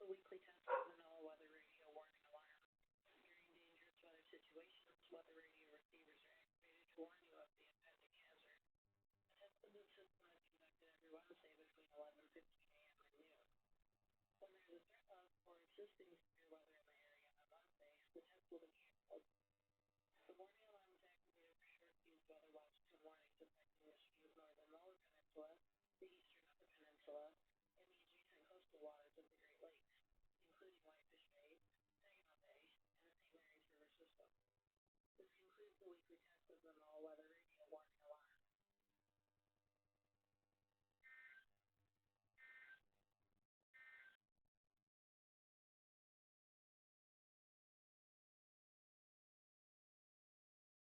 The weekly test of the NOAA Weather Radio warning alarm. During dangerous weather situations, weather radio receivers are activated to warn you of the impending hazard. The test of the system is conducted every Wednesday between 11:15 a.m. and noon. When there is a threat of or existing severe weather in the area on Wednesday, the test will be canceled. The warning alarm is activated for short-fused weather watches and warnings affecting Michigan's northern lower peninsula, the eastern upper peninsula, and the adjacent coastal waters of the Great Lakes, including Whitefish Bay, Saginaw Bay, and the St. Mary's River system. This concludes the weekly test of the NOAA Weather Radio warning alarm.